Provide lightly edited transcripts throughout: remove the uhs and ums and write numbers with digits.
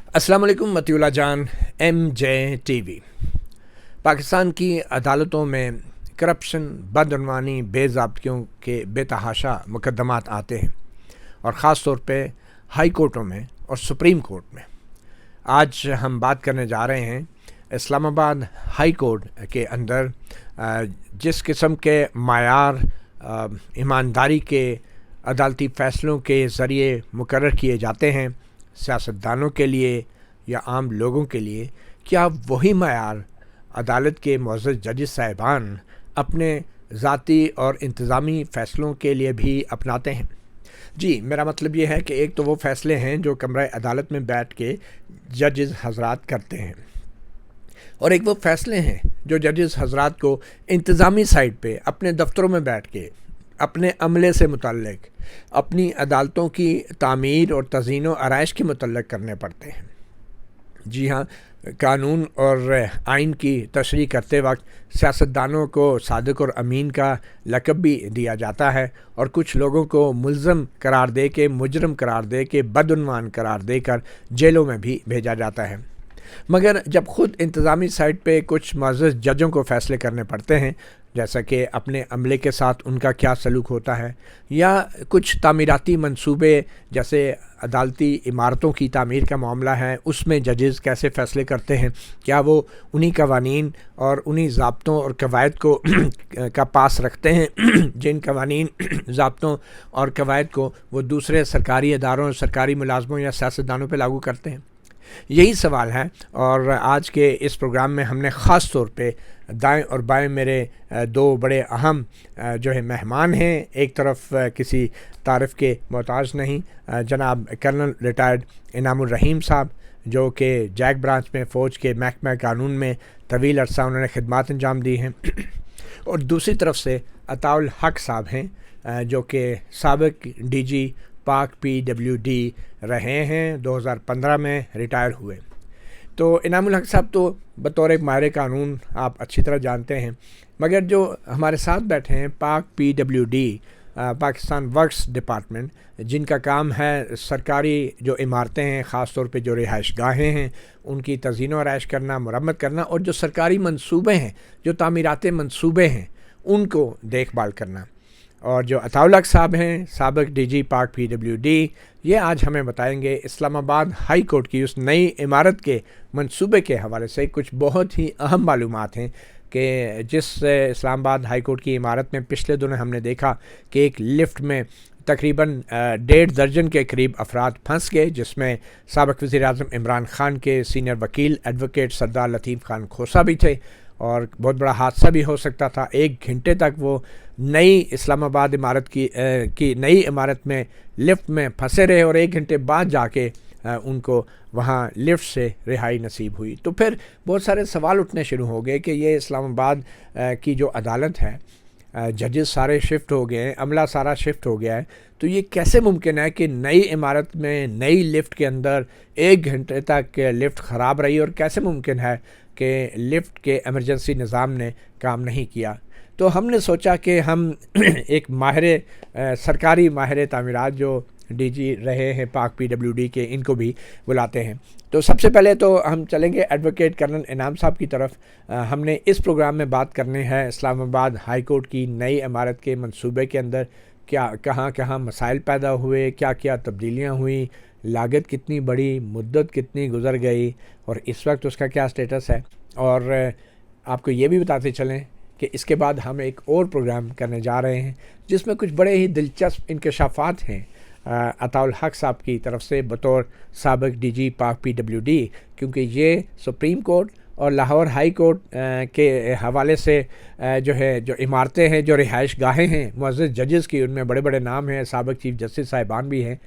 अस्सलाम वालेकुम मतियुल्लाह जान। MJ TV। पाकिस्तान की अदालतों में करप्शन, बदअनवानी, बेज़ाब्तियों के बेतहाशा मुकदमात आते हैं और ख़ास तौर पे हाई कोर्टों में और सुप्रीम कोर्ट में। आज हम बात करने जा रहे हैं इस्लामाबाद हाई कोर्ट के अंदर जिस किस्म के मायार ईमानदारी के अदालती फ़ैसलों के ज़रिए मुकर्रर किए जाते हैं सियासतदानों के लिए या आम लोगों के लिए, क्या वही मायार अदालत के मुअज़्ज़ज़ जजेस साहिबान अपने ज़ाती और इंतज़ामी फ़ैसलों के लिए भी अपनाते हैं? जी, मेरा मतलब ये है कि एक तो वो फ़ैसले हैं जो कमरा अदालत में बैठ के जजेस हज़रात करते हैं, और एक वो फ़ैसले हैं जो जजेस हज़रात को इंतज़ामी साइड पे अपने दफ्तरों में बैठ के अपने अमले से मुतल्लिक, अपनी अदालतों की तामीर और तज़ीन व आराइश के मुतल्लिक करने पड़ते हैं। जी हाँ, कानून और आइन की तशरीह करते वक्त सियासतदानों को सादिक और अमीन का लक़ब भी दिया जाता है और कुछ लोगों को मुल्ज़म करार दे के, मुजरम करार दे के, बदउन्वान करार देकर जेलों में भी भेजा जाता है। मगर जब ख़ुद इंतज़ामी साइड पे कुछ मुअज़्ज़ज़ जजों को फ़ैसले करने पड़ते हैं, जैसा कि अपने अमले के साथ उनका क्या सलूक होता है, या कुछ तामीराती मंसूबे जैसे अदालती इमारतों की तामीर का मामला है, उसमें जजेस कैसे फ़ैसले करते हैं, क्या वो उन्हीं कवानीन और उन्हीं ज़ाब्तों और कवायद को का पास रखते हैं जिन कवानीन, ज़ाब्तों और कवायद को वो दूसरे सरकारी इदारों, सरकारी मुलाजमों या सियासतदानों पर लागू करते हैं? यही सवाल है। और आज के इस प्रोग्राम में हमने ख़ास तौर पे दाएं और बाएं मेरे दो बड़े अहम जो है मेहमान हैं। एक तरफ किसी तारीफ़ के मोहताज नहीं, जनाब कर्नल रिटायर्ड इनामुर रहीम साहब, जो कि जैक ब्रांच में फ़ौज के महकमा कानून में तवील अरसा उन्होंने खिदमत अंजाम दी हैं और दूसरी तरफ से अताउल हक साहब हैं, जो कि साबिक़ DG पाक PWD रहे हैं, 2015 में रिटायर हुए। तो इनामुल हक साहब तो बतौर एक माहिर कानून आप अच्छी तरह जानते हैं, मगर जो हमारे साथ बैठे हैं पाक PWD, पाकिस्तान वर्क्स डिपार्टमेंट, जिनका काम है सरकारी जो इमारतें हैं, ख़ास तौर पे जो रिहाइश गाहें हैं, उनकी तज़ीन व आराइश करना, मुरम्मत करना, और जो सरकारी मंसूबे हैं, जो तामीराती मंसूबे हैं, उनको देखभाल करना। और जो अताउल हक साहब हैं, साबिक़ DG पाक PWD, ये आज हमें बताएंगे इस्लामाबाद हाई कोर्ट की उस नई इमारत के मंसूबे के हवाले से कुछ बहुत ही अहम मालूमात हैं कि जिस इस्लामाबाद हाई कोर्ट की इमारत में पिछले दिनों हमने देखा कि एक लिफ्ट में तकरीबन 1.5 दर्जन के करीब अफराद फंस गए, जिसमें साबिक़ वज़ीर-ए-आज़म इमरान खान के सीनियर वकील एडवोकेट सरदार लतीफ़ खान खोसा भी थे, और बहुत बड़ा हादसा भी हो सकता था। 1 घंटे तक वो नई इस्लामाबाद इमारत की नई इमारत में लिफ्ट में फंसे रहे और 1 घंटे बाद जाके उनको वहाँ लिफ्ट से रिहाई नसीब हुई। तो फिर बहुत सारे सवाल उठने शुरू हो गए कि ये इस्लामाबाद की जो अदालत है, जजेस सारे शिफ्ट हो गए हैं, अमला सारा शिफ्ट हो गया है, तो ये कैसे मुमकिन है कि नई इमारत में नई लिफ्ट के अंदर 1 घंटे तक लिफ्ट ख़राब रही, और कैसे मुमकिन है कि लिफ्ट के एमरजेंसी निज़ाम ने काम नहीं किया? तो हमने सोचा कि हम एक सरकारी माहिर तामीरात जो DG रहे हैं पाक PWD के, इनको भी बुलाते हैं। तो सबसे पहले तो हम चलेंगे एडवोकेट कर्नल इनाम साहब की तरफ। हमने इस प्रोग्राम में बात करनी है इस्लामाबाद हाई कोर्ट की नई इमारत के मंसूबे के अंदर क्या कहाँ मसाइल पैदा हुए, क्या क्या तब्दीलियाँ हुई, लागत कितनी बढ़ी, मुद्दत कितनी गुजर गई, और इस वक्त उसका क्या स्टेटस है। और आपको ये भी बताते चलें कि इसके बाद हम एक और प्रोग्राम करने जा रहे हैं जिसमें कुछ बड़े ही दिलचस्प इंकशाफात हैं अताउल हक साहब की तरफ से बतौर साबिक़ DG पाक PWD, क्योंकि ये सुप्रीम कोर्ट और लाहौर हाई कोर्ट के हवाले से जो इमारतें हैं, जो रिहाइश गाहें हैं मुअज़्ज़ज़ जजेस की, उनमें बड़े बड़े नाम हैं, साबिक़ चीफ जस्टिस साहिबान भी हैं,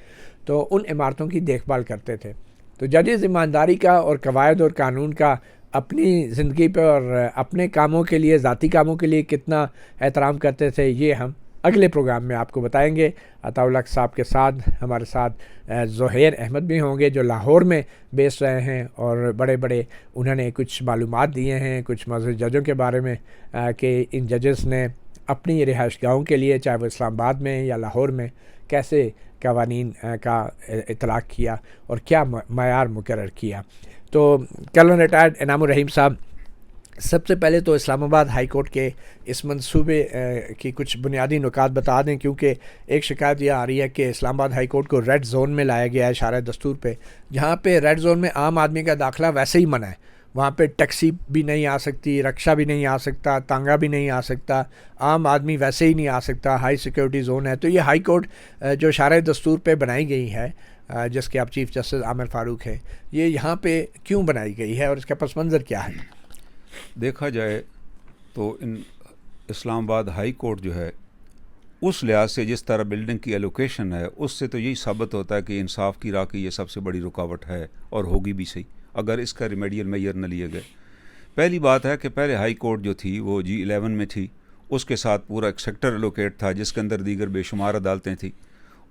तो उन इमारतों की देखभाल करते थे। तो जजेस ईमानदारी का और कवायद और कानून का अपनी ज़िंदगी पर और अपने कामों के लिए, ज़ाती कामों के लिए कितना एहतराम करते थे, ये हम अगले प्रोग्राम में आपको बताएंगे। अताउल हक साहब के साथ हमारे साथ ज़ुहैर अहमद भी होंगे, जो लाहौर में बेस रहे हैं, और बड़े बड़े उन्होंने कुछ मालूमात दिए हैं कुछ मुअज़्ज़ज़ जजों के बारे में कि इन जजेस ने अपनी रिहाइश गाहों के लिए, चाहे वो इस्लामाबाद में या लाहौर में, कैसे कवानीन का इतलाक़ किया और क्या मयार मुकर्रर किया। तो कर्नल रिटायर्ड इनामुर रहीम साहब, सबसे पहले तो इस्लामाबाद हाई कोर्ट के इस मंसूबे की कुछ बुनियादी नुकात बता दें, क्योंकि एक शिकायत यह आ रही है कि इस्लामाबाद हाई कोर्ट को रेड जोन में लाया गया है शारे दस्तूर पे, जहाँ पे रेड जोन में आम आदमी का दाखिला वैसे ही मना है। वहाँ पे टैक्सी भी नहीं आ सकती, रक्षा भी नहीं आ सकता, तांगा भी नहीं आ सकता, आम आदमी वैसे ही नहीं आ सकता, हाई सिक्योरिटी जोन है। तो ये हाई कोर्ट जो शारे दस्तूर पे बनाई गई है, जिसके आप चीफ़ जस्टिस आमिर फ़ारूक हैं, ये यहाँ पे क्यों बनाई गई है और इसका पस मंज़र क्या है? देखा जाए तो इन इस्लामाबाद हाई कोर्ट जो है, उस लिहाज से जिस तरह बिल्डिंग की एलोकेशन है, उससे तो यही साबित होता है कि इंसाफ की राह की ये सबसे बड़ी रुकावट है और होगी भी सही अगर इसका रिमेडियल मेजर न लिए गए। पहली बात है कि पहले हाई कोर्ट जो थी वो G11 में थी, उसके साथ पूरा एक सेक्टर एलोकेट था जिसके अंदर दीगर बेशुमार अदालतें थी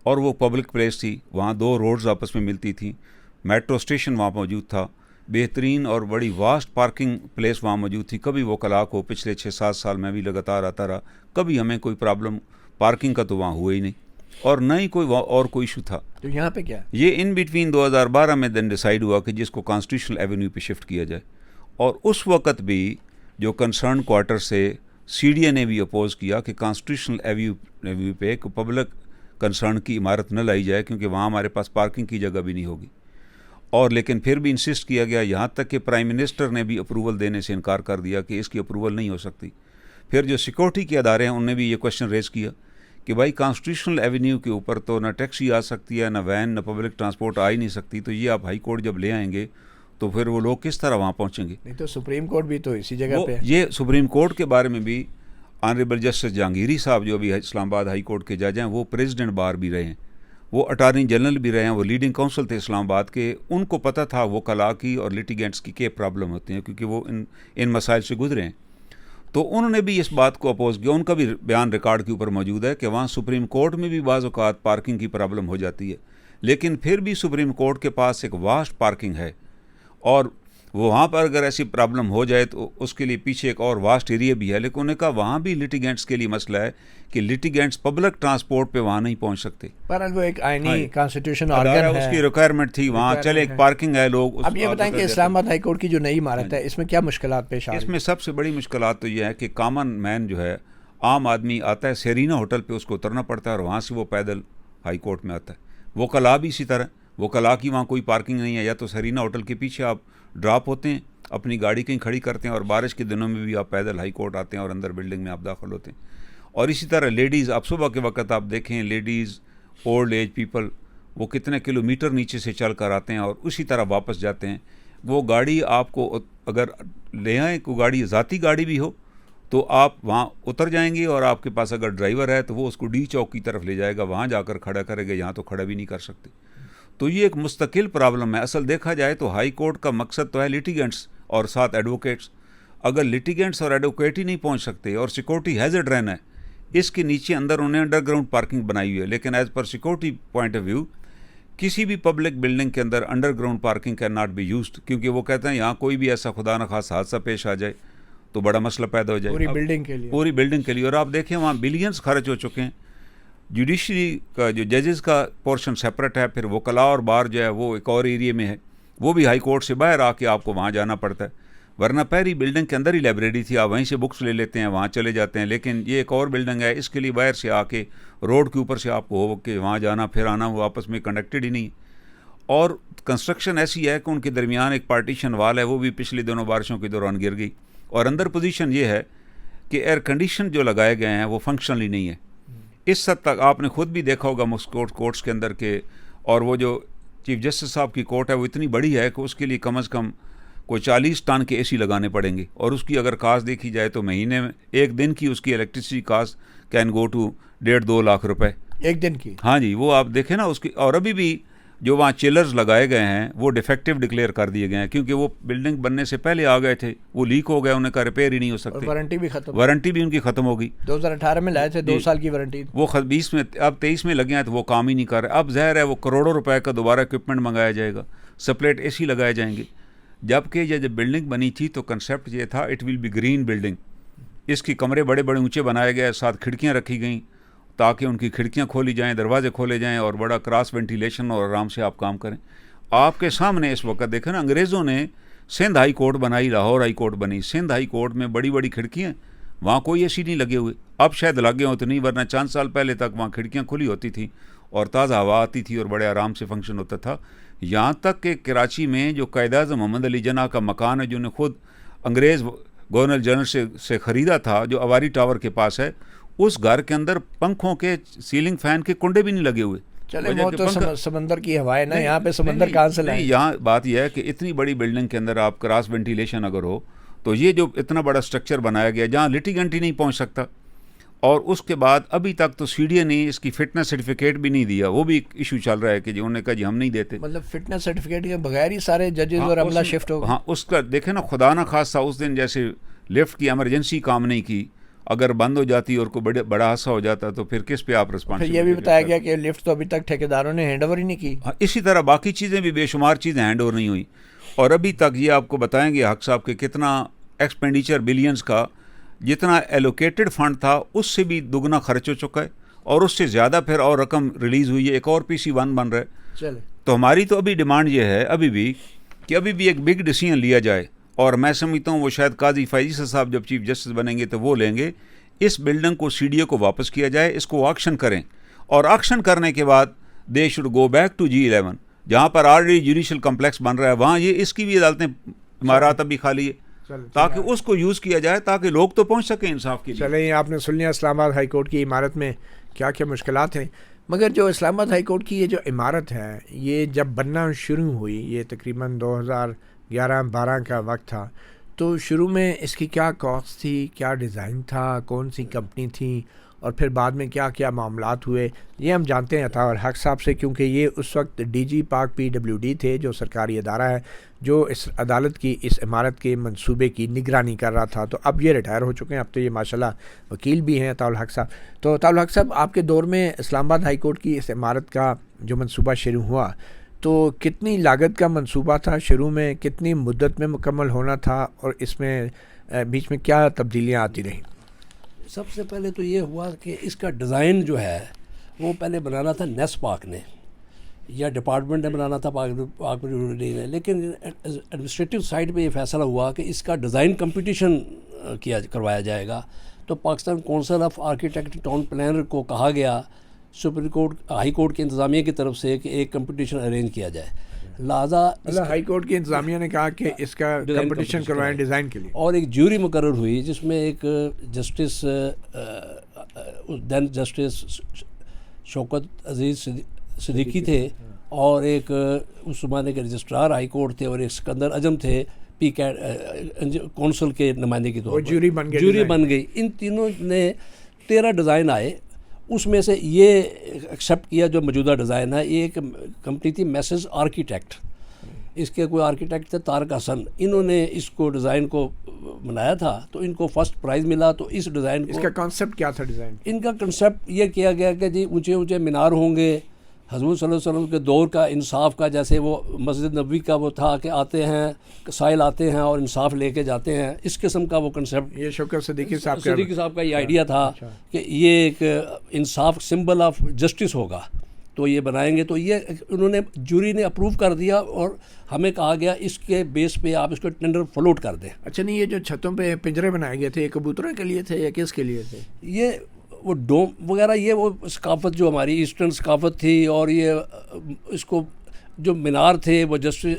और वो पब्लिक प्लेस थी, वहाँ 2 रोड्स आपस में मिलती थी, मेट्रो स्टेशन वहाँ मौजूद था, बेहतरीन और बड़ी वास्ट पार्किंग प्लेस वहाँ मौजूद थी। कभी वो कला को पिछले 6-7 साल में भी लगातार आता रहा, कभी हमें कोई प्रॉब्लम पार्किंग का तो वहाँ हुआ ही नहीं और न ही कोई और कोई इशू था। तो यहाँ पे क्या, ये इन बिटवीन 2012 में दिन डिसाइड हुआ कि जिसको कॉन्स्टिट्यूशनल एवेन्यू पे शिफ्ट किया जाए और उस वक़्त भी जो कंसर्न क्वार्टर से CDA ने भी अपोज़ किया कि कॉन्स्टिट्यूशनल एवेन्यू पे एक पब्लिक कंसर्न की इमारत न लाई जाए क्योंकि वहाँ हमारे पास पार्किंग की जगह भी नहीं होगी। और लेकिन फिर भी इंसिस्ट किया गया, यहाँ तक कि प्राइम मिनिस्टर ने भी अप्रूवल देने से इनकार कर दिया कि इसकी अप्रूवल नहीं हो सकती। फिर जो सिक्योरिटी के अदारे हैं उनने भी ये क्वेश्चन रेज़ किया कि भाई कॉन्स्टिट्यूशनल एवेन्यू के ऊपर तो ना टैक्सी आ सकती है, ना वैन, ना पब्लिक ट्रांसपोर्ट आ ही नहीं सकती, तो ये आप हाई कोर्ट जब ले आएंगे तो फिर वो लोग किस तरह वहाँ पहुँचेंगे? नहीं तो सुप्रीम कोर्ट भी तो इसी जगह पे है। ये सुप्रीम कोर्ट के बारे में भी ऑनरेबल जस्टिस जहांगीरी साहब जो अभी इस्लामाबाद हाई कोर्ट के जज हैं, वो प्रेसिडेंट बार भी रहे हैं, वो अटार्नी जनरल भी रहे हैं, वो लीडिंग काउंसिल थे इस्लामाबाद के, उनको पता था वो कला की और लिटिगेंट्स की क्या प्रॉब्लम होती हैं क्योंकि वो इन मसाइल से गुजरे हैं। तो उन्होंने भी इस बात को अपोज किया, उनका भी बयान रिकॉर्ड के ऊपर मौजूद है कि वहाँ सुप्रीम कोर्ट में भी बाज़ औक़ात पार्किंग की प्रॉब्लम हो जाती है, लेकिन फिर भी सुप्रीम कोर्ट के पास एक वास्ट पार्किंग है और वो वहाँ पर अगर ऐसी प्रॉब्लम हो जाए तो उसके लिए पीछे एक और वास्ट एरिया भी है। लेकिन उन्होंने कहा वहाँ भी लिटिगेंट्स के लिए मसला है कि लिटिगेंट्स पब्लिक ट्रांसपोर्ट पे वहाँ नहीं पहुँच सकते। पर वो एक आईनी कॉन्स्टिट्यूशन ऑर्गन है, उसकी रिक्वायरमेंट थी वहाँ, चले एक पार्किंग है लोग। अब ये बताएं कि इस्लामाबाद हाई कोर्ट की जो नई इमारत है इसमें क्या मुश्किलात पेश आ रही हैं? इसमें सबसे बड़ी मुश्किलात तो ये है कि कॉमन मैन जो है, आम आदमी आता है, सेरीना होटल पे उसको उतरना पड़ता है और वहाँ से वो पैदल हाई कोर्ट में आता है। वो कला भी इसी तरह, वो कला की वहाँ कोई पार्किंग नहीं है, या तो सेरीना होटल के पीछे आप ड्रॉप होते हैं, अपनी गाड़ी कहीं खड़ी करते हैं और बारिश के दिनों में भी आप पैदल हाई कोर्ट आते हैं और अंदर बिल्डिंग में आप दाखिल होते हैं। और इसी तरह लेडीज़, आप सुबह के वक्त आप देखें लेडीज़, ओल्ड एज पीपल, वो कितने किलोमीटर नीचे से चल कर आते हैं और उसी तरह वापस जाते हैं। वो गाड़ी आपको अगर ले आए, कोई गाड़ी ज़ाती गाड़ी भी हो तो आप वहाँ उतर जाएंगे और आपके पास अगर ड्राइवर है तो वो उसको डी चौक की तरफ ले जाएगा, वहाँ जाकर खड़ा करेगा, यहाँ तो खड़ा भी नहीं कर सकते। तो ये एक मुस्तकिल प्रॉब्लम है। असल देखा जाए तो हाई कोर्ट का मकसद तो है लिटिगेंट्स और साथ एडवोकेट्स। अगर लिटिगेंट्स और एडवोकेट ही नहीं पहुंच सकते और सिक्योरिटी हैज़र्ड रहना है, इसके नीचे अंदर उन्हें अंडरग्राउंड पार्किंग बनाई हुई है, लेकिन as per security point of view किसी भी पब्लिक बिल्डिंग के अंदर underground parking can not be used, क्योंकि वो कहते हैं यहाँ कोई भी ऐसा खुदा न खास हादसा पेश आ जाए तो बड़ा मसला पैदा हो जाए पूरी बिल्डिंग के लिए। और आप देखें वहाँ बिलियंस खर्च हो चुके हैं। जुडिशरी का जो जजेस का पोर्शन सेपरेट है, फिर वकला और बार जो है वो एक और एरिया में है, वो भी हाई कोर्ट से बाहर आके आपको वहाँ जाना पड़ता है। वरना पहली बिल्डिंग के अंदर ही लाइब्रेरी थी, आप वहीं से बुक्स ले लेते हैं, वहाँ चले जाते हैं। लेकिन ये एक और बिल्डिंग है, इसके लिए बाहर से आके रोड के ऊपर से आपको हो के वहाँ जाना फिर आना, वो आपस में कनेक्टेड ही नहीं। और कंस्ट्रक्शन ऐसी है कि उनके दरमियान एक पार्टीशन वाल है, वो भी पिछले दिनों बारिशों के दौरान गिर गई। और अंदर पोजीशन ये है कि एयर कंडीशन जो लगाए गए हैं वो फंक्शनली नहीं है। इस हद तक आपने खुद भी देखा होगा मुस्कोट कोर्ट्स के अंदर के, और वो जो चीफ जस्टिस साहब की कोर्ट है वो इतनी बड़ी है कि उसके लिए कम से कम कोई 40 टन के AC लगाने पड़ेंगे। और उसकी अगर कास्ट देखी जाए तो महीने में एक दिन की उसकी electricity cost can go to 1.5-2 lakh रुपए एक दिन की। हाँ जी, वो आप देखें ना उसकी। और अभी भी जो वहाँ चिलर्स लगाए गए हैं वो डिफेक्टिव डिक्लेयर कर दिए गए हैं, क्योंकि वो बिल्डिंग बनने से पहले आ गए थे, वो लीक हो गया, उनका रिपेयर ही नहीं हो सकते। वारंटी भी उनकी ख़त्म हो गई। 2018 में लाए थे, 2 साल की वारंटी, वो 20 में, अब 23 में लगे हैं तो वो काम ही नहीं कर रहे। अब ज़ाहिर है वो करोड़ों रुपए का दोबारा इक्विपमेंट मंगाया जाएगा, स्प्लिट AC लगाए जाएंगे। जबकि ये जब बिल्डिंग बनी थी तो कंसेप्ट ये था it will be green building, इसकी कमरे बड़े बड़े ऊँचे बनाए गए, साथ खिड़कियाँ रखी गई ताकि उनकी खिड़कियां खोली जाएं, दरवाजे खोले जाएं और बड़ा क्रॉस वेंटिलेशन और आराम से आप काम करें। आपके सामने इस वक्त देखें ना, अंग्रेज़ों ने सिंध हाई कोर्ट बनाई, लाहौर हाई कोर्ट बनी। सिंध हाई कोर्ट में बड़ी बड़ी खिड़कियाँ, वहाँ कोई एसी नहीं लगे हुए। अब शायद लगे हो तो नहीं, वरना 4 साल पहले तक वहाँ खिड़कियाँ खुली होती थी और ताज़ा हवा आती थी और बड़े आराम से फंक्शन होता था। यहाँ तक कि कराची में जो कायद-ए-आज़म मोहम्मद अली जिन्ना का मकान है, जो उन्हें खुद अंग्रेज़ गवर्नर जनरल से ख़रीदा था, जो अवारी टावर के पास है, उस घर के अंदर पंखों के, सीलिंग फ़ैन के कुंडे भी नहीं लगे हुए। चले वो तो समंदर की हवा है ना, यहाँ पे समंदर कहाँ से लाएं? यहाँ बात यह है कि इतनी बड़ी बिल्डिंग के अंदर आप क्रॉस वेंटिलेशन अगर हो, तो ये जो इतना बड़ा स्ट्रक्चर बनाया गया जहाँ लिटिगेंट ही नहीं पहुँच सकता, और उसके बाद अभी तक तो सीडीए ने इसकी फिटनेस सर्टिफिकेट भी नहीं दिया। वो भी एक इशू चल रहा है कि जो उन्होंने कहा जी हम नहीं देते। मतलब फिटनेस सर्टिफिकेट के बगैर ही सारे जजेस और अमला शिफ्ट हो गए। हाँ, उसका देखे ना, खुदा ना खासा उस दिन जैसे लिफ्ट की इमरजेंसी काम नहीं की, अगर बंद हो जाती और कोई बड़ा हादसा हो जाता तो फिर किस पे आप रिस्पॉन्सिबिलिटी। ये भी बताया गया कि लिफ्ट तो अभी तक ठेकेदारों ने हैंड ओवर ही नहीं की। हाँ, इसी तरह बाकी चीज़ें भी, बेशुमार चीज़ें हैंड ओवर नहीं हुई। और अभी तक ये आपको बताएंगे हक साहब के कितना एक्सपेंडिचर बिलियंस का, जितना एलोकेटेड फंड था उससे भी दुगना खर्च हो चुका है और उससे ज़्यादा फिर और रकम रिलीज़ हुई है। एक और PC1 बन रहा है। चले तो हमारी तो अभी डिमांड ये है अभी भी कि अभी भी एक बिग डिसीजन लिया जाए, और मैं समझता हूँ वो शायद काजी फैज़ी साहब जब चीफ जस्टिस बनेंगे तो वो लेंगे। इस बिल्डिंग को सीडीए को वापस किया जाए, इसको ऑक्शन करें, और ऑक्शन करने के बाद they should go back to G11 जहाँ पर ऑलरेडी जुडिशल कम्प्लेक्स बन रहा है, वहाँ ये इसकी भी अदालतें इमारत अभी खाली है, ताकि उसको यूज़ किया जाए ताकि लोग तो पहुँच सकें इंसाफ के लिए। चले, ये आपने सुन लिया इस्लामाबाद हाई कोर्ट की इमारत में क्या क्या मुश्किलात हैं। मगर जो इस्लामाबाद हाई कोर्ट की ये जो इमारत है, ये जब बनना शुरू हुई, ये तकरीबन 2011-12 का वक्त था, तो शुरू में इसकी क्या कॉस्ट थी, क्या डिज़ाइन था, कौन सी कंपनी थी, और फिर बाद में क्या क्या मामलात हुए, ये हम जानते हैं अताउर हक साहब से, क्योंकि ये उस वक्त DG पाक PWD थे, जो सरकारी अदारा है जो इस अदालत की इस इमारत के मंसूबे की निगरानी कर रहा था। तो अब ये रिटायर हो चुके हैं, अब तो ये माशाल्लाह वकील भी हैं अताउल हक साहब। तो अताउल हक साहब, आपके दौर में इस्लामाबाद हाई कोर्ट की इस इमारत का जो मंसूबा शुरू हुआ, तो कितनी लागत का मंसूबा था शुरू में, कितनी मुद्दत में मुकम्मल होना था, और इसमें बीच में क्या तब्दीलियाँ आती रहीं? सबसे पहले तो ये हुआ कि इसका डिज़ाइन जो है वो पहले बनाना था नेस्पाक ने या डिपार्टमेंट ने बनाना था पाक ने, लेकिन एडमिनिस्ट्रेटिव साइड पे ये फैसला हुआ कि इसका डिज़ाइन कंपटीशन करवाया जाएगा। तो Pakistan council of architect town planner को कहा गया सुप्रीम कोर्ट हाई कोर्ट की इंतज़ामिया की तरफ से कि एक कंपटीशन अरेंज किया जाए। लिहाजा हाई कोर्ट की इंतज़ामिया ने कहा कि इसका कंपटीशन करवाएं डिज़ाइन के लिए, और एक ज्यूरी मुकर्रर हुई जिसमें एक जस्टिस जस्टिस शौकत अजीज़ सिद्दीकी थे, और एक उस ज़माने के रजिस्ट्रार हाई कोर्ट थे, और एक सिकंदर अजम थे कौंसिल के नुमाइंदे की तौर पर। ज्यूरी बन गई। इन तीनों ने 13 डिज़ाइन आए, उसमें से ये एक्सेप्ट किया जो मौजूदा डिज़ाइन है। ये एक कंपनी थी मैसेज आर्किटेक्ट, इसके कोई आर्किटेक्ट थे तारक हसन, इन्होंने इसको डिज़ाइन को बनाया था, तो इनको फर्स्ट प्राइज़ मिला। तो इस डिज़ाइन को, इसका कॉन्सेप्ट क्या था डिज़ाइन? इनका कंसेप्ट ये किया गया कि जी ऊंचे ऊंचे मीनार होंगे, हज़रत सल्लल्लाहु अलैहि वसल्लम के दौर का इंसाफ का, जैसे वो मस्जिद नबवी का वो था कि आते हैं साइल आते हैं और इंसाफ लेके जाते हैं, इस किस्म का वो कंसेप्ट ये शौकत सिद्दीकी साहब का ये आइडिया था कि ये एक इंसाफ सिंबल ऑफ जस्टिस होगा, तो ये बनाएंगे। तो ये उन्होंने जूरी ने अप्रूव कर दिया, और हमें कहा गया इसके बेस पे आप इसको टेंडर फ्लोट कर दें। अच्छा, नहीं, ये जो छतों पे पिंजरे बनाए गए थे, ये कबूतरों के लिए थे या किसके लिए थे? ये वो डोम वगैरह, ये वो सकाफत जो हमारी ईस्टर्न सकाफत थी, और ये इसको जो मीनार थे वो जस्टिस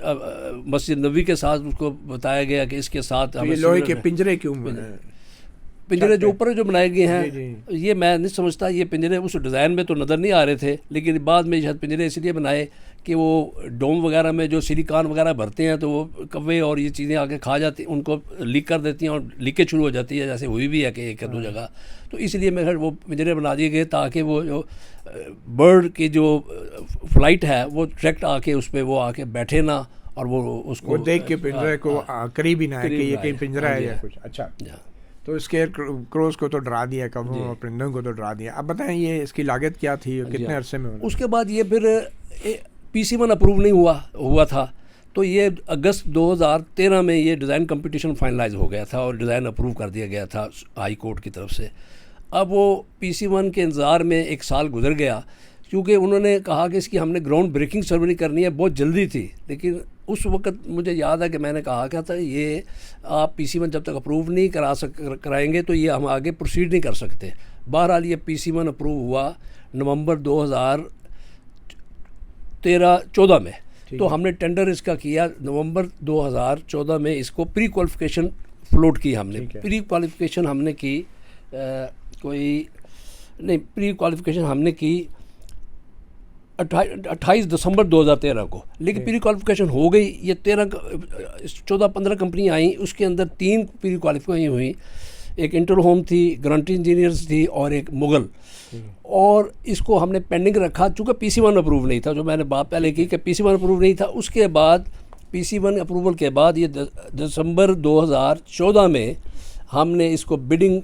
मस्जिद नबी के साथ उसको बताया गया कि इसके साथ ये लोहे के पिंजरे क्यों? पिंजरे जो ऊपर जो बनाए गए हैं, ये मैं नहीं समझता, ये पिंजरे उस डिज़ाइन में तो नज़र नहीं आ रहे थे, लेकिन बाद में शायद पिंजरे इसलिए बनाए कि वो डोम वगैरह में जो सिलिकॉन वगैरह भरते हैं तो वो कव्वे और ये चीज़ें आके खा जाती, उनको लीक कर देती हैं और लीकेज शुरू हो जाती है, जैसे हुई भी है कि एक दो जगह। तो इसलिए मैं वो पिंजरे बना दिए गए ताकि वो जो बर्ड की जो फ्लाइट है वो डायरेक्ट आके उस पर वो आके बैठे ना, और वो उसको देख के पिंजरे को करीब ही ना है कि ये कहीं पिंजरा है या कुछ। अच्छा, तो स्केयर क्रोज को तो डरा दिया, कौवों और परिंदों को तो डरा दिया। अब बताएं ये इसकी लागत क्या थी और कितने अरसे में होना? उसके बाद ये फिर PC1 अप्रूव नहीं हुआ था, तो ये अगस्त 2013 में ये डिज़ाइन कंपटीशन फाइनलाइज हो गया था और डिज़ाइन अप्रूव कर दिया गया था हाई कोर्ट की तरफ से। अब वो PC1 के इंतज़ार में 1 साल गुजर गया, क्योंकि उन्होंने कहा कि इसकी हमने ग्राउंड ब्रेकिंग सेरेमनी करनी है, बहुत जल्दी थी। लेकिन उस वक्त मुझे याद है कि मैंने कहा क्या था, ये आप PC1 जब तक अप्रूव नहीं कराएंगे तो ये हम आगे प्रोसीड नहीं कर सकते। बहरहाल ये PC1 अप्रूव हुआ नवंबर 2014 में। तो हमने टेंडर इसका किया नवंबर 2014 में, इसको प्री क्वालिफिकेशन फ्लोट की हमने। प्री क्वालिफिकेशन हमने की प्री क्वालिफिकेशन हमने की 28 दिसंबर 2013 को, लेकिन प्री क्वालिफिकेशन हो गई। ये 14-15 कंपनियाँ आई, उसके अंदर 3 प्री क्वालिफाई हुई, एक इंटरहोम थी, गारंटी इंजीनियर्स थी और एक मुगल। और इसको हमने पेंडिंग रखा, चूँकि PC1 अप्रूव नहीं था, जो मैंने बात पहले की कि PC1 अप्रूव नहीं था। उसके बाद PC1 अप्रूवल के बाद ये दिसंबर 2014 में हमने इसको बिडिंग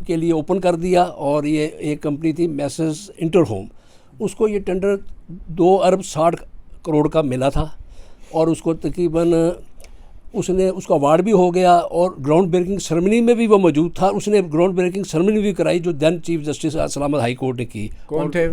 के लिए ओपन कर दिया, और ये एक कंपनी थी मैसेज इंटरहोम, उसको ये टेंडर 2 अरब 60 करोड़ का मिला था, और उसको तकरीबन उसका अवार्ड भी हो गया, और ग्राउंड ब्रेकिंग सेरेमनी में भी वो मौजूद था। उसने ग्राउंड ब्रेकिंग सेरेमनी भी कराई, जो then chief justice Islamabad high court ने की। कौन थे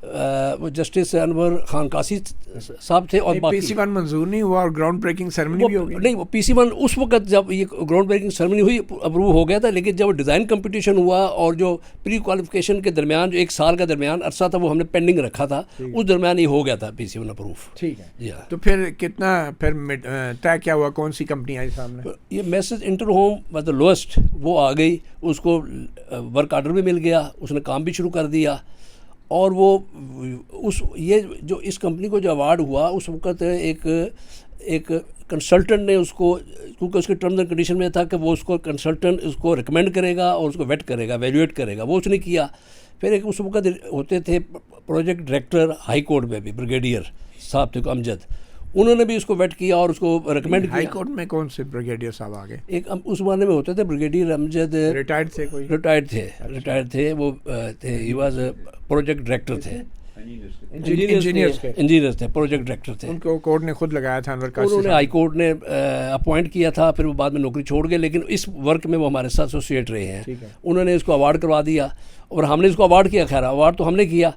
वो जस्टिस अनवर खान कासी साहब थे। और PC1 मंजूर नहीं हुआ और ग्राउंड ब्रेकिंग सेरेमनी भी हो गई? नहीं, वो PC1 उस वक्त जब ये ग्राउंड ब्रेकिंग सेरेमनी हुई अप्रूव हो गया था, लेकिन जब डिज़ाइन कंपटीशन हुआ और जो प्री क्वालिफिकेशन के दरमियान जो 1 साल का दरमियान अरसा था, वो हमने पेंडिंग रखा था, उस दरमियान ये हो गया था PC1 अप्रूव। ठीक है। तो फिर कितना तय क्या हुआ, कौन सी कंपनी आई सामने? ये मैसेज इंटरहोम मतलब लोएस्ट वो आ गई, उसको वर्क आर्डर भी मिल गया, उसने काम भी शुरू कर दिया। और वो ये जो इस कंपनी को जो अवार्ड हुआ, उस वक्त एक कंसल्टेंट ने उसको, क्योंकि उसके टर्म्स एंड कंडीशन में था कि वो उसको कंसल्टेंट उसको रिकमेंड करेगा और उसको वेट करेगा, वैल्यूएट करेगा, वो उसने किया। फिर एक उस वक्त होते थे प्रोजेक्ट डायरेक्टर हाई कोर्ट में भी, ब्रिगेडियर साहब थे अमजद, उन्होंने भी उसको वेट किया और उसको रिकमेंड किया। हाई कोर्ट में कौन से ब्रिगेडियर साहब आ गए? एक उस ज़माने में होते थे ब्रिगेडियर अमजद, रिटायर्ड थे कोई? रिटायर्ड थे वो थे, ही वाज प्रोजेक्ट डायरेक्टर थे, इंजीनियर्स थे, प्रोजेक्ट डायरेक्टर थे। उनको कोर्ट ने खुद लगाया था, अनवर कासी उन्होंने हाई कोर्ट ने अपॉइंट किया था, फिर वो बाद में नौकरी छोड़ गए, लेकिन इस वर्क में वो हमारे साथ एसोसिएट रहे हैं। उन्होंने इसको अवार्ड करवा दिया और हमने इसको अवार्ड किया। खैर अवार्ड तो हमने किया।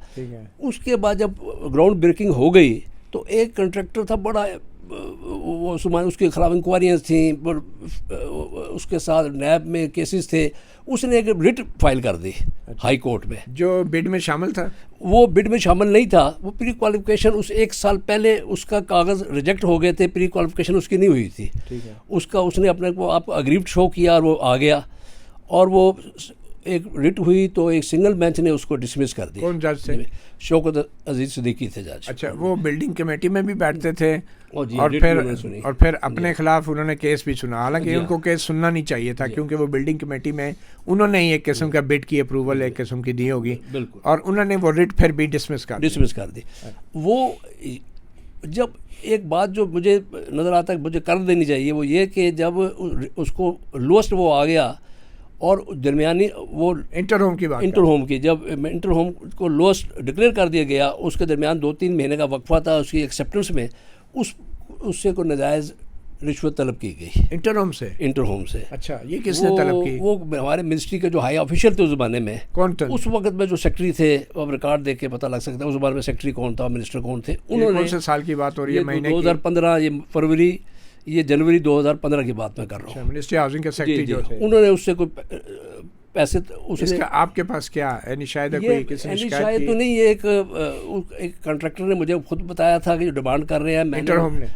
उसके बाद जब ग्राउंड ब्रेकिंग हो गई तो एक कंट्रैक्टर था बड़ा, वो उसके खिलाफ इंक्वायरियाँ थी, उसके साथ नैब में केसेस थे, उसने एक रिट फाइल कर दी हाई कोर्ट में। जो बिड में शामिल था? वो बिड में शामिल नहीं था, वो प्री क्वालिफिकेशन उस 1 साल पहले उसका कागज़ रिजेक्ट हो गए थे, प्री क्वालिफिकेशन उसकी नहीं हुई थी। उसका उसने अपने को आप अग्रीव्ड शो किया और वो आ गया, और वो एक रिट हुई तो एक सिंगल बेंच ने उसको डिसमिस कर दिया। कौन जज थे? शौकत अजीज सिद्दीकी थे जज। अच्छा, वो बिल्डिंग कमेटी में भी बैठते थे और फिर अपने खिलाफ उन्होंने केस भी सुना, हालांकि उनको केस सुनना नहीं चाहिए था, क्योंकि वो बिल्डिंग कमेटी में उन्होंने ही एक किस्म का बिड की अप्रूवल एक किस्म की दी होगी, और उन्होंने वो रिट फिर भी डिसमिस कर दी। वो जब एक बात जो मुझे नज़र आता है मुझे कर देनी चाहिए, वो ये कि जब उसको लोएस्ट वो आ गया और दरमियानी वो इंटरहोम की जब इंटरहोम को लोएस्ट डिक्लेयर कर दिया गया, उसके दरमियान 2-3 महीने का वक्फा था उसकी एक्सेप्टेंस में, उससे को नाजायज़ रिश्वत तलब की गई इंटरहोम से। अच्छा, ये किसने तलब की? वो हमारे मिनिस्ट्री के जो हाई ऑफिशियल थे उस ज़माने में। कौन थे उस वक्त में? जो सेक्रेटरी थे, अब रिकॉर्ड देख के पता लग सकता है उस बारे में सेक्रेटरी कौन था, मिनिस्टर कौन थे। उन्होंने कौन से साल की बात हो रही है? महीने 2015, ये फरवरी, ये जनवरी 2015 की बात मैं कर रहा हूँ। मिनिस्ट्री हाउसिंग के सेक्रेटरी जो थे, उन्होंने उससे कोई पैसे उसने। आपके पास क्या है शायद शायद तो नहीं, ये एक कॉन्ट्रैक्टर ने मुझे खुद बताया था कि जो डिमांड कर रहे हैं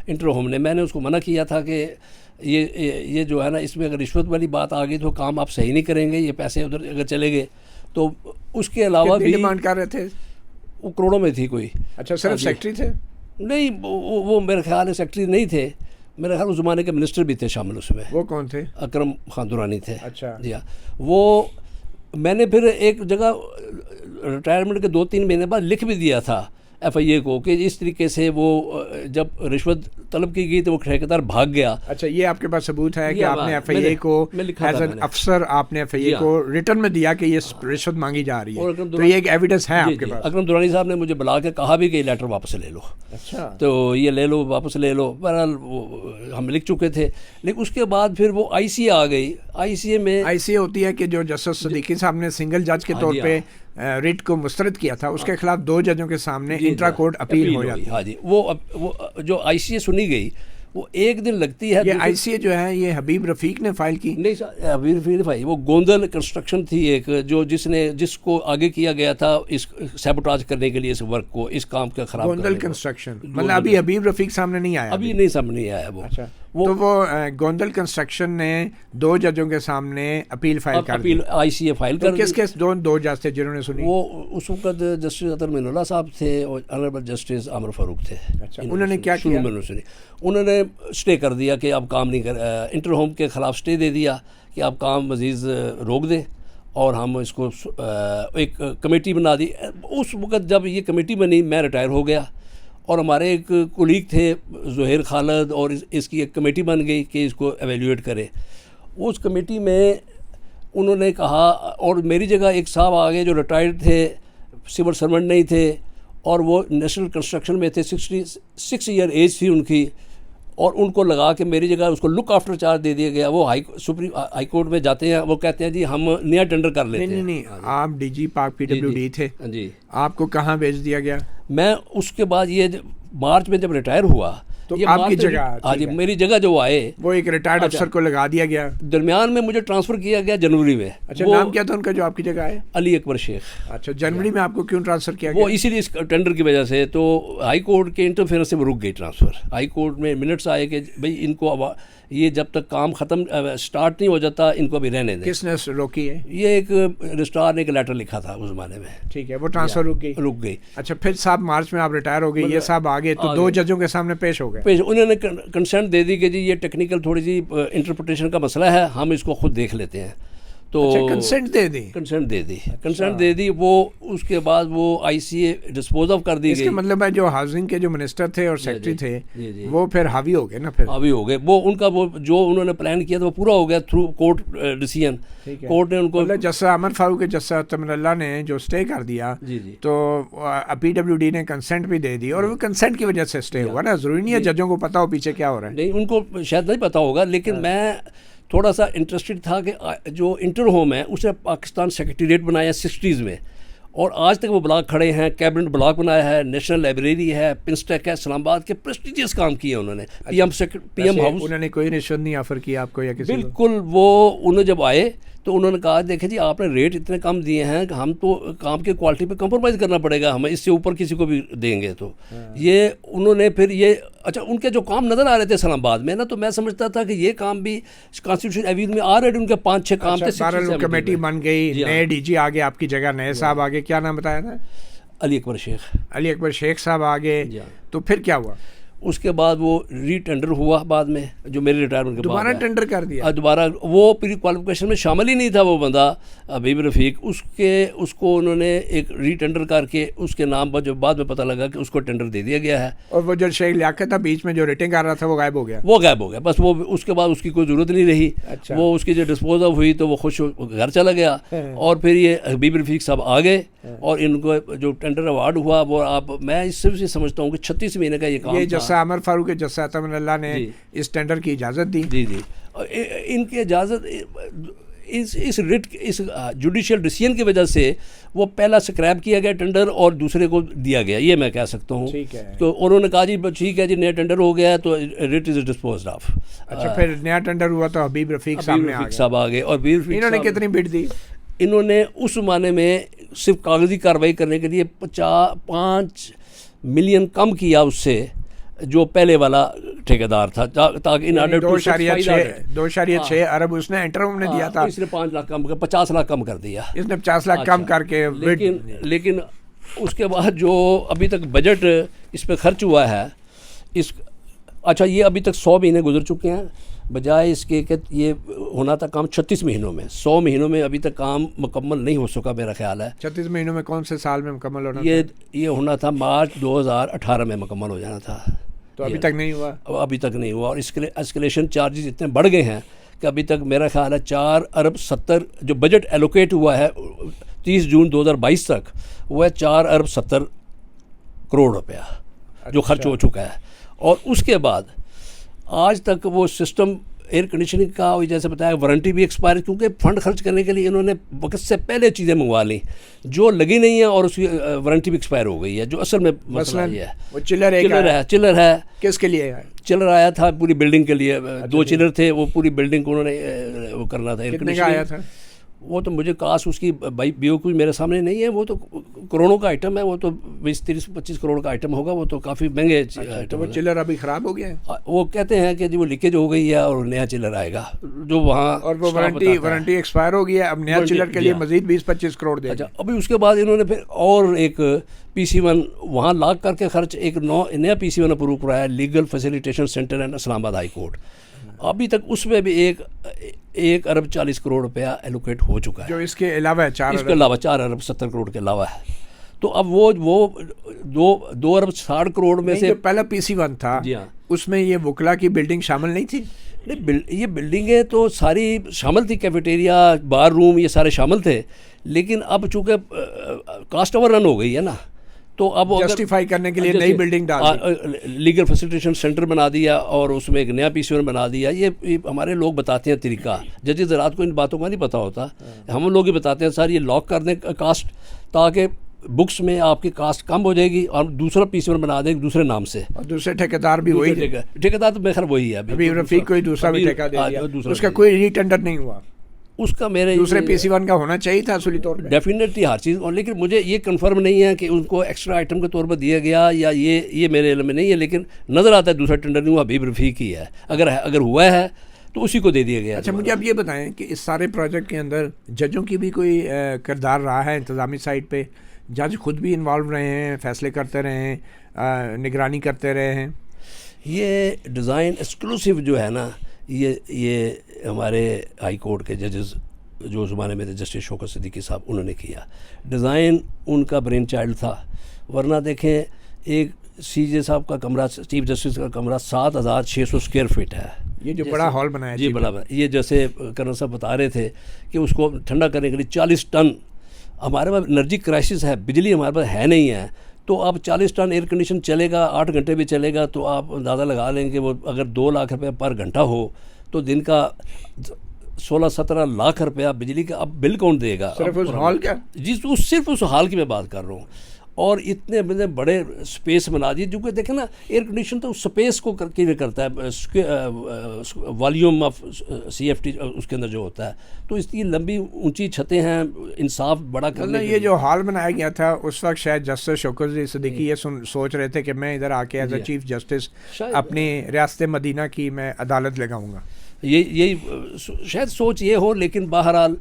इंटरहोम ने, मैंने उसको मना किया था कि ये जो है ना, इसमें अगर रिश्वत वाली बात आ गई तो काम आप सही नहीं करेंगे, ये पैसे उधर अगर चले गए तो। उसके अलावा भी डिमांड कर रहे थे, वो करोड़ों में थी कोई। अच्छा, सिर्फ सेक्रेटरी थे? नहीं, वो मेरे ख्याल में सेक्रेटरी नहीं थे, मेरे ख्याल उस ज़माने के मिनिस्टर भी थे शामिल उसमें। वो कौन थे? अकरम खान दुरानी थे। अच्छा जी हाँ। वो मैंने फिर एक जगह रिटायरमेंट के 2-3 महीने बाद लिख भी दिया था FIA को कि इस तरीके से वो जब रिश्वत तलब की गई तो वो ठेकेदार भाग गया। अच्छा, ये आपके पास सबूत है कि ये आपने FIA को एज एन अफसर आपने FIA को रिटर्न में दिया कि ये रिश्वत मांगी जा रही है, तो ये एक एविडेंस है आपके पास? अकरम दुरानी साहब ने मुझे बुला के कहा भी कि लेटर वापस ले लो। अच्छा, तो ये ले लो, वापस ले लो। बहरहाल हम लिख चुके थे, लेकिन उसके बाद फिर वो ICA आ गई। ICA होती है कि जो जस्टिस सदीकी साहब ने सिंगल जज के तौर पे रिट को मुस्तरद किया था, उसके खिलाफ 2 जजों के सामने इंट्रा कोर्ट अपील हो जाती है। हाँ जी, वो जो ICA सुनी गई वो एक दिन लगती है। ये ICA जो है ये हबीब रफ़ीक ने फाइल की? नहीं सर, हबीब रफ़ीक ने फाइल, वो गोंदल कंस्ट्रक्शन थी एक, जो जिसको आगे किया गया था इस सैबोटाज करने के लिए, इस वर्क को, इस काम का खराब। गोंदल कंस्ट्रक्शन मतलब अभी हबीब रफ़ीक सामने नहीं आया? अभी नहीं सामने नहीं आया वो। अच्छा, तो वो गोंदल कंस्ट्रक्शन ने 2 जजों के सामने अपील फाइल कर दी। ICA फाइल कर दी। किस किस 2 जज थे जिन्होंने सुनी? वो उस वक्त जस्टिस अतर मिनुल्लाह साहब थे और ऑनरेबल जस्टिस आमिर फारूक थे। अच्छा, उन्होंने क्या किया? उन्होंने स्टे कर दिया कि अब काम नहीं कर, इंटर होम के ख़िलाफ़ स्टे दे दिया कि अब काम मज़ीद रोक दे और हम इसको एक कमेटी बना दी। उस वक्त जब ये कमेटी बनी मैं रिटायर हो गया और हमारे एक कुलीग थे ज़ुहैर खालिद, और इसकी एक कमेटी बन गई कि इसको एवेल्यूएट करे। उस कमेटी में उन्होंने कहा, और मेरी जगह एक साहब आ गए जो रिटायर्ड थे, सिविल सर्वेंट नहीं थे, और वो नेशनल कंस्ट्रक्शन में थे, 66 ईयर एज थी उनकी, और उनको लगा कि मेरी जगह उसको लुक आफ्टर चार्ज दे दिया गया। वो सुप्रीम हाई कोर्ट में जाते हैं, वो कहते हैं जी हम नया टेंडर कर लेते हैं। नहीं, आप DG पाक PWD थे जी, आपको कहाँ भेज दिया गया? मैं उसके बाद ये मार्च में जब रिटायर हुआ तो आपकी जगह? हाँ जी, मेरी जगह जो आए वो एक रिटायर्ड अफसर को लगा दिया गया। दरमियान में मुझे ट्रांसफ़र किया गया जनवरी में। अच्छा, नाम क्या था उनका जो आपकी जगह आए? अली अकबर शेख। अच्छा, जनवरी में आपको क्यों ट्रांसफ़र किया गया? वो इसीलिए इस टेंडर की वजह से, तो हाई कोर्ट के इंटरफेरेंस से वो रुक गई ट्रांसफ़र। हाई कोर्ट में मिनट्स आए कि भाई इनको अब ये जब तक काम ख़त्म स्टार्ट नहीं हो जाता इनको अभी रहने दें। किसने रोकी है? ये एक रजिस्ट्रार ने एक लेटर लिखा था उस ज़माने में। ठीक है, वो ट्रांसफ़र रुक गई। अच्छा, फिर साहब मार्च में आप रिटायर हो गए, ये साहब आ गए तो 2 जजों के सामने पेश हो गए। उन्होंने कंसेंट दे दी कि जी ये टेक्निकल थोड़ी सी इंटरप्रिटेशन का मसला है, हम इसको खुद देख लेते हैं। तो कंसेंट दे दी? कंसेंट दे दी। वो उसके बाद वो ICA डिस्पोज ऑफ कर दी गई। इसका मतलब है जो हाउसिंग के जो मिनिस्टर थे और सेक्रेटरी थे वो फिर हावी हो गए ना? फिर हावी हो गए। वो उनका वो जो उन्होंने प्लान किया था वो पूरा हो गया थ्रू कोर्ट डिसीजन। कोर्ट ने उनको जस्टिस आमिर फारूक के जस्टिस तमन्ना ने जो स्टे कर दिया, तो PWD ने कंसेंट भी दे दी, और वो कंसेंट की वजह से स्टे हुआ ना। जरूरी नहीं है जजों को पता हो पीछे क्या हो रहा है। नहीं, उनको शायद नहीं पता होगा, लेकिन मैं थोड़ा सा इंटरेस्टेड था कि जो इंटर होम है उसने पाकिस्तान सेक्रेटेरिएट बनाया 60s में, और आज तक वो ब्लॉक खड़े हैं। कैबिनेट ब्लॉक बनाया है, नेशनल लाइब्रेरी है, पिंस्टेक है, इस्लामाबाद के प्रेस्टिजियस काम किए उन्होंने। PM house. उन्होंने कोई रिश्वत नहीं ऑफर किया आपको या किसी? बिल्कुल। वो उन्होंने जब आए तो उन्होंने कहा देखें जी आपने रेट इतने कम दिए हैं, हम तो काम की क्वालिटी पे कंप्रोमाइज़ करना पड़ेगा, हम इससे ऊपर किसी को भी देंगे। तो ये उन्होंने फिर ये अच्छा उनके जो काम नज़र आ रहे थे इस्लामाबाद में ना, तो मैं समझता था कि ये काम भी कॉन्स्टिट्यूशन अवीज़ में ऑलरेडी उनके 5-6 काम थे। बहरहाल कमेटी बन गई, नए DG आ गए आपकी जगह, नए साहब आ गए। क्या नाम बताया था? अली अकबर शेख साहब आ गए। तो फिर क्या हुआ? उसके बाद वो रीटेंडर हुआ बाद में, जो मेरे रिटायरमेंट के बाद दोबारा टेंडर कर दिया। दोबारा वो प्री क्वालिफिकेशन में शामिल ही नहीं था वो बंदा हबीब रफ़ीक। उसको उन्होंने एक रीटेंडर करके उसके नाम पर जो बाद में पता लगा कि उसको टेंडर दे दिया गया है। और वो जो शेख लियाकत था बीच में जो रेटिंग कर रहा था वो गायब हो गया। बस वो उसके बाद उसकी कोई ज़रूरत नहीं रही। अच्छा। वो उसकी जो डिस्पोज ऑफ हुई तो वो खुश घर चला गया। और फिर ये हबीब रफ़ीक साहब आ गए और इनको जो टेंडर अवार्ड हुआ वो मैं इससे समझता हूँ कि 36 महीने का ये काम था। आमिर फारूक के जस्टिस तमन्ना ने इस टेंडर की इजाज़त दी। जी। इनकी इजाज़त इस रिट इस जुडिशियल डिसीजन की वजह से वो पहला स्क्रैप किया गया टेंडर और दूसरे को दिया गया, ये मैं कह सकता हूँ। तो उन्होंने कहा जी ठीक है जी नया टेंडर हो गया तो रिट इज़ डिस्पोज्ड ऑफ। अच्छा, फिर नया टेंडर हुआ तो हबीब रफ़ीक साहब आ गए। और इन्होंने कितनी बिड दी? इन्होंने उस ज़माने में सिर्फ कागजी कार्रवाई करने के लिए 5 मिलियन कम किया उससे जो पहले वाला ठेकेदार था, ताकि इन ऑर्डर 2.6 अरब उसने इंटरव्यू में दिया था। इसने 5 लाख कम कर 50 लाख कम कर दिया इसने 50 लाख कम करके। लेकिन उसके बाद जो अभी तक बजट इस पर खर्च हुआ है, इस अच्छा, ये अभी तक 100 महीने गुजर चुके हैं, बजाय इसके कि ये होना था काम 36 महीनों में। 100 महीनों में अभी तक काम मुकम्मल नहीं हो सका मेरा ख्याल है। 36 महीनों में कौन से साल में मुकम्मल होना ये होना था मार्च 2018 में मुकम्मल हो जाना था, तो अभी तक नहीं हुआ। अभी तक नहीं हुआ। और इसके एस्केलेशन चार्जेस इतने बढ़ गए हैं कि अभी तक मेरा ख्याल है 4 अरब 70 जो बजट एलोकेट हुआ है 30 जून 2022 तक, वो है 4 अरब 70 करोड़ रुपया जो खर्च हो चुका है। और उसके बाद आज तक वो सिस्टम एयर कंडीशनिंग का, जैसे बताया, वारंटी भी एक्सपायर, क्योंकि फ़ंड खर्च करने के लिए इन्होंने वक्त से पहले चीज़ें मंगवा ली जो लगी नहीं है, और उसकी वारंटी भी एक्सपायर हो गई है। जो असल में मसला ये है, वो चिलर है किसके लिए है? चिलर आया था पूरी बिल्डिंग के लिए। 2 चिलर थे, वो पूरी बिल्डिंग को उन्होंने वो करना था। कितने का आया था? वो तो मुझे काश उसकी बेवकूफ़ी मेरे सामने नहीं है, वो तो करोड़ों का आइटम है, वो तो 20-30-25 करोड़ का आइटम होगा, वो तो काफ़ी महंगे आइटम। तो वो चिलर अभी ख़राब हो गया है? वो कहते हैं कि जी वो लीकेज हो गई है और नया चिलर आएगा जो वहाँ, और वो वारंटी एक्सपायर हो गया, अब नया चिलर के लिए मजीद 20-25 करोड़ दे। अच्छा, अभी उसके बाद इन्होंने फिर और एक PC1 वहाँ लाग करके खर्च एक नया PC1 अप्रूव कराया, legal facilitation centre and Islamabad high court. अभी तक उसमें भी 1 अरब 40 करोड़ रुपया एलोकेट हो चुका है, जो इसके अलावा है। 4 अरब 70 करोड़ के अलावा है। तो अब वो 2 अरब 60 करोड़ में से पहला PC1 था, जी हाँ, उसमें ये वकला की बिल्डिंग शामिल नहीं थी। नहीं, ये बिल्डिंगें तो सारी शामिल थी, कैफेटेरिया, बार रूम, ये सारे शामिल थे। लेकिन अब चूँकि कास्ट ओवर रन हो गई है ना, तो अब जस्टिफाई करने के लिए नई बिल्डिंग डाल लीगल फैसिलिटेशन सेंटर बना दिया और उसमें एक नया PC1 बना दिया। ये हमारे लोग बताते हैं तरीका, जजेस रात को इन बातों का नहीं पता होता, हम लोग ही बताते हैं सर ये लॉक कर दें कास्ट, ताकि बुक्स में आपकी कास्ट कम हो जाएगी और दूसरा PC1 बना देंगे दूसरे नाम से। और दूसरे ठेकेदार भी वही, ठेकेदार तो बेखर वही है अभी रफीक कोई दूसरा भी ठेका दे दिया, उसका कोई रीटेंडर नहीं हुआ। उसका मेरे दूसरे PC1 का होना चाहिए था असली तौर पे, डेफिनेटली हर चीज़। और लेकिन मुझे ये कंफर्म नहीं है कि उनको एक्स्ट्रा आइटम के तौर पर दिया गया या ये मेरे इल्म में नहीं है, लेकिन नज़र आता है दूसरा टेंडर नहीं हुआ, हबीब रफ़ीक ही है। अगर हुआ है तो उसी को दे दिया गया। अच्छा, मुझे अब ये बताएं कि इस सारे प्रोजेक्ट के अंदर जजों की भी कोई किरदार रहा है इंतज़ामी साइड पे? जज खुद भी इन्वॉल्व रहे हैं, फैसले करते रहे हैं, निगरानी करते रहे हैं? ये डिज़ाइन एक्सक्लूसिव जो है ना, ये हमारे हाई कोर्ट के जजेस जो ज़माने में थे, जस्टिस शौकत सिद्दीकी साहब, उन्होंने किया। डिज़ाइन उनका ब्रेन चाइल्ड था। वरना देखें, एक CJ साहब का कमरा, चीफ जस्टिस का कमरा 7600 स्क्वायर फीट है। ये जो बड़ा हॉल बनाया जी, बड़ा। ये जैसे कर्नल साहब बता रहे थे कि उसको ठंडा करने के लिए 40 टन, हमारे पास एनर्जी क्राइसिस है, बिजली हमारे पास है नहीं है, तो अब 40 टन एयर कंडीशन चलेगा, 8 घंटे भी चलेगा, तो आप अंदाज़ा लगा लें कि वो अगर 2 लाख रुपये पर घंटा हो तो दिन का 16-17 लाख रुपया बिजली का अब बिल कौन देगा? सिर्फ उस हॉल का? जी, तो सिर्फ उस हॉल की मैं बात कर रहा हूँ। और इतने बड़े स्पेस बना दिए, जो कि देखें ना, एयर कंडीशन तो स्पेस को करता है, वॉल्यूम ऑफ CFT उसके अंदर जो होता है, तो इसकी लंबी ऊंची छतें हैं, इंसाफ बड़ा करने। ये जो हॉल बनाया गया था उस वक्त शायद जस्टिस शौकत सिद्दीकी ये सोच रहे थे कि मैं इधर आके एज ए चीफ जस्टिस अपनी रियासत मदीना की मैं अदालत लगाऊंगा। यही शायद सोच ये हो, लेकिन बहरहाल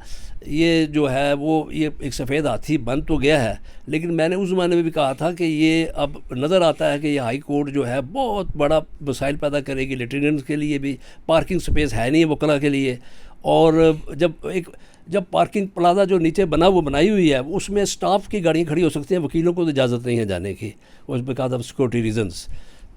ये जो है वो ये एक सफ़ेद हाथी बन तो गया है। लेकिन मैंने उस ज़माने में भी कहा था कि ये अब नज़र आता है कि ये हाई कोर्ट जो है बहुत बड़ा मसाइल पैदा करेगी, लिटिगेंट्स के लिए भी पार्किंग स्पेस है नहीं है वकला के लिए। और जब पार्किंग प्लाजा जो नीचे वो बनाई हुई है, उसमें स्टाफ की गाड़ियाँ खड़ी हो सकती हैं, वकीलों को तो इजाज़त नहीं है जाने की, उस बिकॉज ऑफ सिक्योरिटी रीजंस।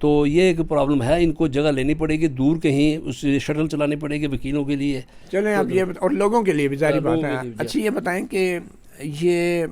तो ये एक प्रॉब्लम है, इनको जगह लेनी पड़ेगी दूर कहीं, उस शटल चलानी पड़ेगी वकीलों के लिए। चलें आप ये और लोगों के लिए भी जारी बात है। अच्छा, ये बताएं कि ये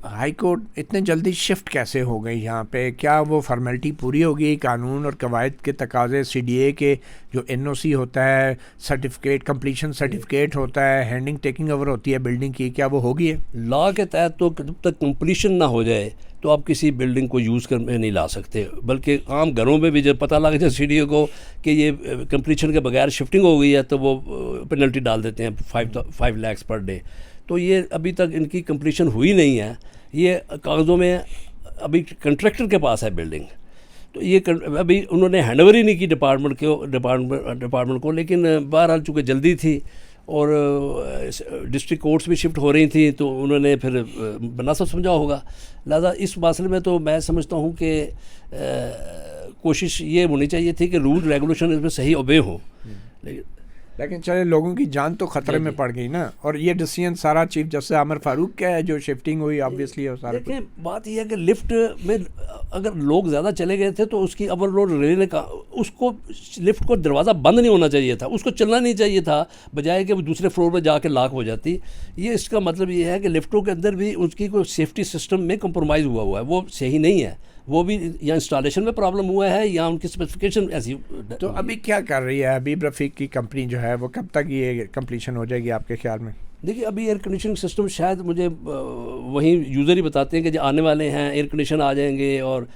हाई कोर्ट इतने जल्दी शिफ्ट कैसे हो गई यहाँ पे? क्या वो फॉर्मेलिटी पूरी हो गई? कानून और कवायद के तकाजे, CDA के जो NOC होता है, सर्टिफिकेट, कंप्लीशन सर्टिफिकेट होता है, हैंडिंग टेकिंग ओवर होती है बिल्डिंग की, क्या वो होगी? लॉ के तहत तो जब तक कंप्लीशन ना हो जाए तो आप किसी बिल्डिंग को यूज़ कर में नहीं ला सकते। बल्कि आम घरों में भी जब पता लग जाए CDA को कि ये कंप्लीशन के बगैर शिफ्टिंग हो गई है, तो वो पेनल्टी डाल देते हैं 5 लाख पर डे। तो ये अभी तक इनकी कंप्लीशन हुई नहीं है, ये कागज़ों में अभी कंट्रैक्टर के पास है बिल्डिंग। तो ये अभी उन्होंने हैंडओवर ही नहीं की डिपार्टमेंट को। लेकिन बहरहाल चूँकि जल्दी थी और डिस्ट्रिक्ट कोर्ट्स भी शिफ्ट हो रही थी, तो उन्होंने फिर मुनासिब समझा होगा। लिहाजा इस मसले में तो मैं समझता हूँ कि कोशिश ये होनी चाहिए थी कि रूल रेगुलेशन इसमें सही ओबे हो। लेकिन चले लोगों की जान तो खतरे में पड़ गई ना, और ये डिसीजन सारा चीफ जस्टिस आमिर फारूक का है जो शिफ्टिंग हुई ऑब्वियसली। और सारा देखिए बात यह है कि लिफ्ट में अगर लोग ज़्यादा चले गए थे तो उसकी अवर रोड रेलवे ने कहा उसको लिफ्ट को दरवाज़ा बंद नहीं होना चाहिए था, उसको चलना नहीं चाहिए था, बजाय कि वो दूसरे फ्लोर पर जाके लॉक हो जाती। ये इसका मतलब ये है कि लिफ्टों के अंदर भी उसकी कोई सेफ्टी सिस्टम में कंप्रोमाइज़ हुआ है, वो सही नहीं है। वो भी या इंस्टॉलेशन में प्रॉब्लम हुआ है या उनकी स्पेसिफिकेशन ऐसी। तो अभी क्या कर रही है हबीब रफ़ीक की कंपनी जो है, वो कब तक ये कंप्लीशन हो जाएगी आपके ख्याल में? देखिए अभी एयर कंडीशनिंग सिस्टम शायद मुझे वहीं यूज़र ही बताते हैं कि जो आने वाले हैं एयर कंडीशन आ जाएंगे, और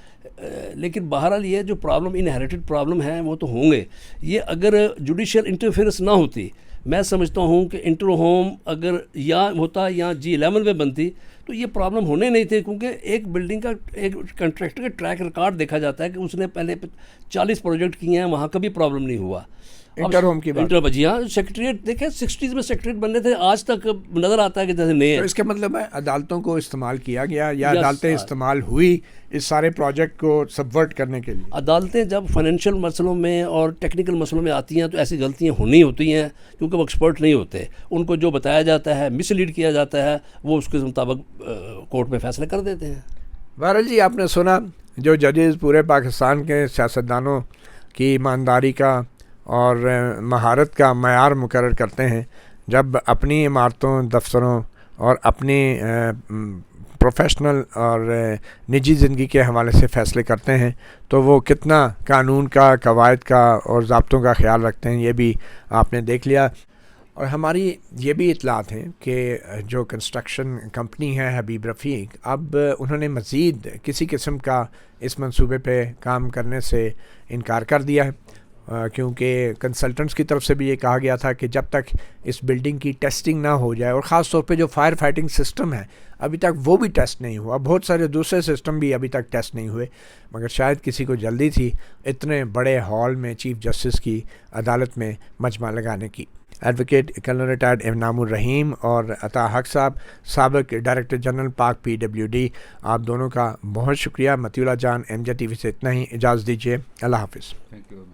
लेकिन बहरहाल ये जो प्रॉब्लम इनहेरिटेड प्रॉब्लम है वो तो होंगे। ये अगर जुडिशियल इंटरफेरेंस ना होती, मैं समझता हूँ कि इंटर होम अगर या होता या G11 में बनती तो ये प्रॉब्लम होने नहीं थे, क्योंकि एक बिल्डिंग का एक कंट्रैक्टर का ट्रैक रिकॉर्ड देखा जाता है कि उसने पहले 40 प्रोजेक्ट किए हैं, वहाँ कभी प्रॉब्लम नहीं हुआ। इंटर होम की बात, इंटर जी हाँ, सेक्रेटरीट देखे 60s में सेक्रेटरीट बनने थे, आज तक नज़र आता है कि जैसे नए। तो इसका मतलब है अदालतों को इस्तेमाल किया गया या अदालतें इस्तेमाल हुई इस सारे प्रोजेक्ट को सबवर्ट करने के लिए? अदालतें जब फाइनेंशियल मसलों में और टेक्निकल मसलों में आती हैं तो ऐसी गलतियां होनी होती हैं, क्योंकि वो एक्सपर्ट नहीं होते। उनको जो बताया जाता है, मिसलीड किया जाता है, वो उसके मुताबिक कोर्ट में फैसले कर देते हैं। बहरहाल जी, आपने सुना जो जजेस पूरे पाकिस्तान के सियासतदानों की ईमानदारी का और महारत का मयार मुकर्रर करते हैं, जब अपनी इमारतों, दफ्तरों और अपनी प्रोफेशनल और निजी ज़िंदगी के हवाले से फ़ैसले करते हैं, तो वो कितना कानून का, कवायद का और ज़ाब्तों का ख्याल रखते हैं, ये भी आपने देख लिया। और हमारी ये भी इतलात हैं कि जो कंस्ट्रक्शन कंपनी है हबीब रफ़ीक, अब उन्होंने मज़ीद किसी किस्म का इस मंसूबे पे काम करने से इनकार कर दिया है, क्योंकि कंसल्टेंट्स की तरफ से भी ये कहा गया था कि जब तक इस बिल्डिंग की टेस्टिंग ना हो जाए, और ख़ास तौर पे जो फायर फाइटिंग सिस्टम है अभी तक वो भी टेस्ट नहीं हुआ, बहुत सारे दूसरे सिस्टम भी अभी तक टेस्ट नहीं हुए, मगर शायद किसी को जल्दी थी इतने बड़े हॉल में चीफ जस्टिस की अदालत में मजमा लगाने की। एडवोकेट कर्नल रिटायर्ड इनामुर रहीम और अता हक साहब, साबिक डायरेक्टर जनरल पाक PWD, आप दोनों का बहुत शुक्रिया। मतीउल्लाह जान, MJ TV से इतना ही, इजाज़त दीजिए। अल्लाह हाफ़िज़। Thank you.